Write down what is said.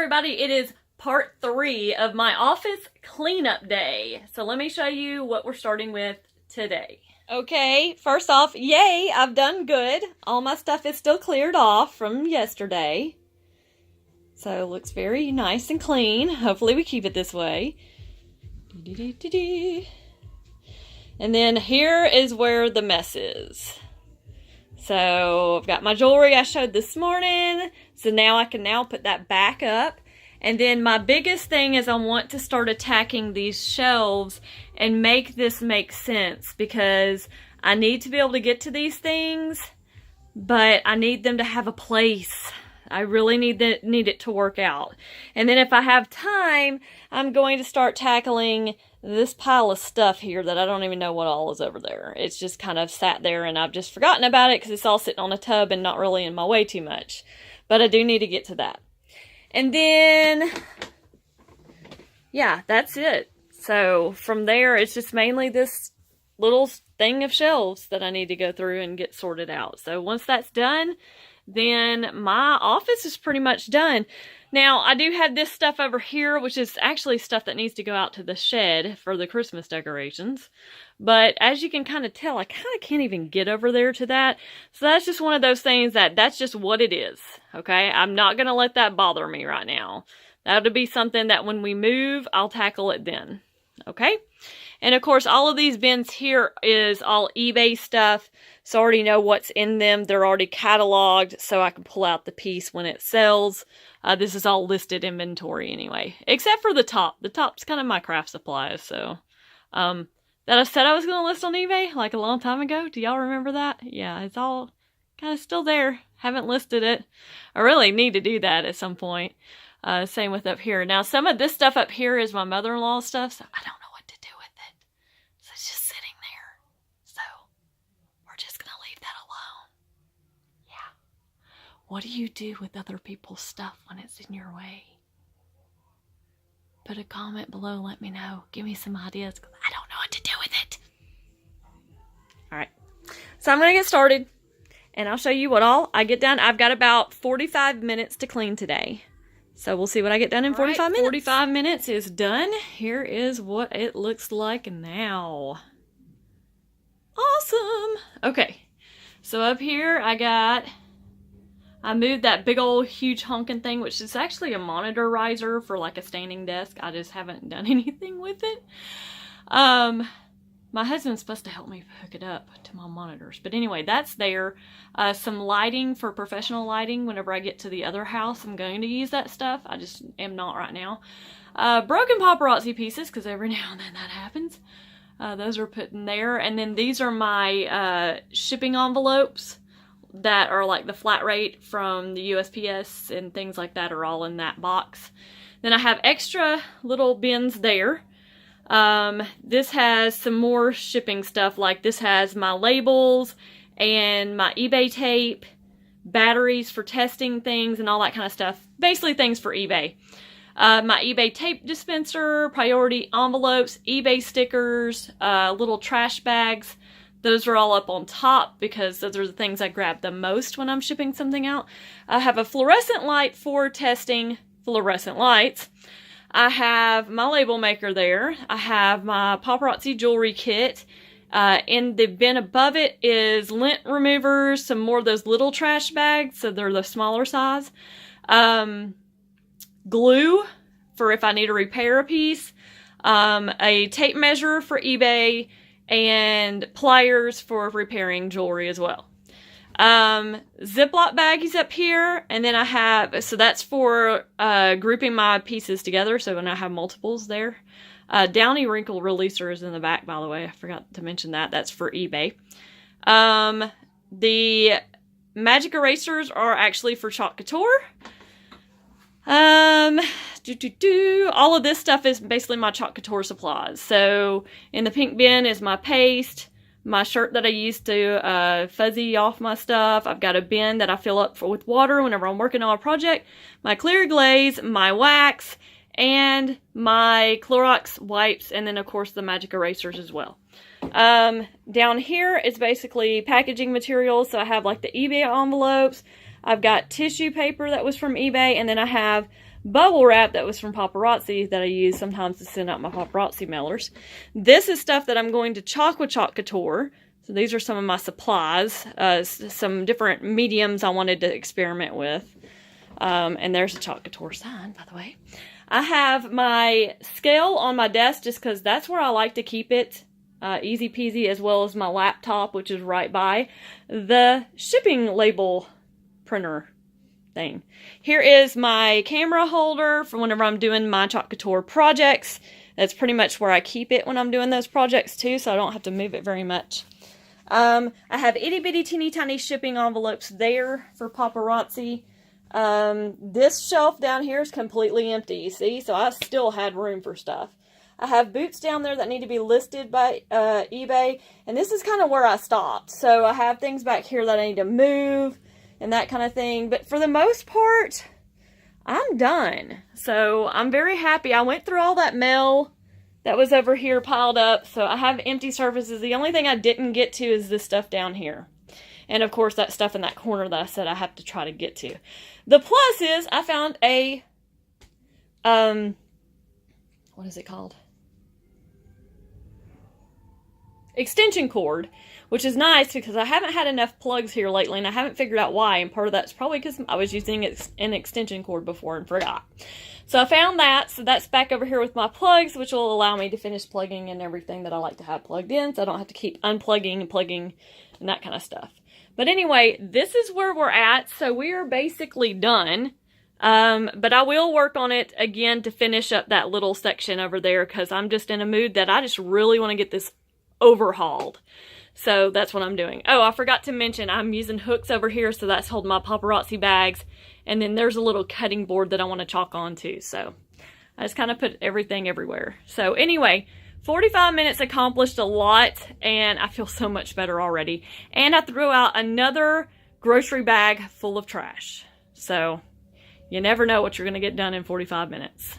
everybody, it is part 3 of my office cleanup day. So let me show you what we're starting with today. Okay, first off, yay, I've done good. All my stuff is still cleared off from yesterday. So it looks very nice and clean. Hopefully we keep it this way. And then here is where the mess is. So I've got my jewelry I showed this morning. So now I can put that back up. And then my biggest thing is I want to start attacking these shelves and make this make sense, because I need to be able to get to these things, but I need them to have a place. I really need it to work out. And then if I have time, I'm going to start tackling this pile of stuff here that I don't even know what all is over there. It's just kind of sat there and I've just forgotten about it because it's all sitting on a tub and not really in my way too much. But I do need to get to that. And then, yeah, that's it. So from there, it's just mainly this little thing of shelves that I need to go through and get sorted out. So once that's done, then my office is pretty much done. Now, I do have this stuff over here, which is actually stuff that needs to go out to the shed for the Christmas decorations. But as you can kind of tell, I kind of can't even get over there to that. So that's just one of those things that's just what it is, okay? I'm not going to let that bother me right now. That'll be something that when we move, I'll tackle it then, okay? And of course, all of these bins here is all eBay stuff. So I already know what's in them. They're already cataloged, so I can pull out the piece when it sells. This is all listed inventory anyway, except for the top. The top's kind of my craft supplies, so. That I said I was going to list on eBay like a long time ago. Do y'all remember that? Yeah, it's all kind of still there. Haven't listed it. I really need to do that at some point. Same with up here. Now, some of this stuff up here is my mother-in-law's stuff, so I don't know what to do with it. So it's just sitting there. So we're just going to leave that alone. Yeah. What do you do with other people's stuff when it's in your way? Put a comment below, let me know. Give me some ideas, because I don't know what to do with it. Alright, so I'm going to get started, and I'll show you what all I get done. I've got about 45 minutes to clean today. So we'll see what I get done in 45 minutes. 45 minutes is done. Here is what it looks like now. Awesome! Okay, so up here I moved that big old huge honking thing, which is actually a monitor riser for like a standing desk. I just haven't done anything with it. My husband's supposed to help me hook it up to my monitors. But anyway, that's there. Some lighting for professional lighting. Whenever I get to the other house, I'm going to use that stuff. I just am not right now. Broken paparazzi pieces, because every now and then that happens. Those are put in there. And then these are my shipping envelopes that are like the flat rate from the USPS and things like that are all in that box. Then I have extra little bins there. This has some more shipping stuff, like this has my labels and my eBay tape, batteries for testing things and all that kind of stuff. Basically things for eBay. My eBay tape dispenser, priority envelopes, eBay stickers, little trash bags. Those are all up on top because those are the things I grab the most when I'm shipping something out. I have a fluorescent light for testing fluorescent lights. I have my label maker there. I have my paparazzi jewelry kit. In the bin above it is lint removers, some more of those little trash bags, so they're the smaller size. Glue for if I need to repair a piece. A tape measure for eBay. And pliers for repairing jewelry as well. Ziploc baggies up here, and then I have, so that's for grouping my pieces together, so when I have multiples there. Downy wrinkle releaser is in the back, by the way. I forgot to mention that. That's for eBay. The magic erasers are actually for Chalk Couture. All of this stuff is basically my Chalk Couture supplies. So in the pink bin is my paste, my shirt that I use to fuzzy off my stuff. I've got a bin that I fill up with water whenever I'm working on a project, my clear glaze, my wax, and my Clorox wipes, and then of course the magic erasers as well. Down here is basically packaging materials. So I have like the eBay envelopes. I've got tissue paper that was from eBay, and then I have bubble wrap that was from Paparazzi that I use sometimes to send out my paparazzi mailers. This is stuff that I'm going to chalk with Chalk Couture. So these are some of my supplies, some different mediums I wanted to experiment with. And there's a Chalk Couture sign, by the way. I have my scale on my desk just because that's where I like to keep it easy peasy, as well as my laptop, which is right by the shipping label printer thing. Here is my camera holder for whenever I'm doing my Chalk Couture projects. That's pretty much where I keep it when I'm doing those projects too, so I don't have to move it very much. I have itty bitty teeny tiny shipping envelopes there for Paparazzi. This shelf down here is completely empty, you see, so I still had room for stuff. I have boots down there that need to be listed by eBay, and this is kind of where I stopped. So I have things back here that I need to move and that kind of thing, but for the most part, I'm done. So I'm very happy. I went through all that mail that was over here piled up, so I have empty surfaces. The only thing I didn't get to is this stuff down here. And of course, that stuff in that corner that I said I have to try to get to. The plus is I found a, what is it called? Extension cord, which is nice because I haven't had enough plugs here lately, and I haven't figured out why, and part of that's probably because I was using an extension cord before and forgot. So I found that, so that's back over here with my plugs, which will allow me to finish plugging in everything that I like to have plugged in, so I don't have to keep unplugging and plugging and that kind of stuff. But anyway, this is where we're at, so we are basically done. But I will work on it again to finish up that little section over there, because I'm just in a mood that I just really want to get this overhauled. So that's what I'm doing. Oh, I forgot to mention I'm using hooks over here, so that's holding my paparazzi bags. And then there's a little cutting board that I want to chalk on too. So I just kind of put everything everywhere. So anyway, 45 minutes accomplished a lot, and I feel so much better already. And I threw out another grocery bag full of trash. So you never know what you're going to get done in 45 minutes.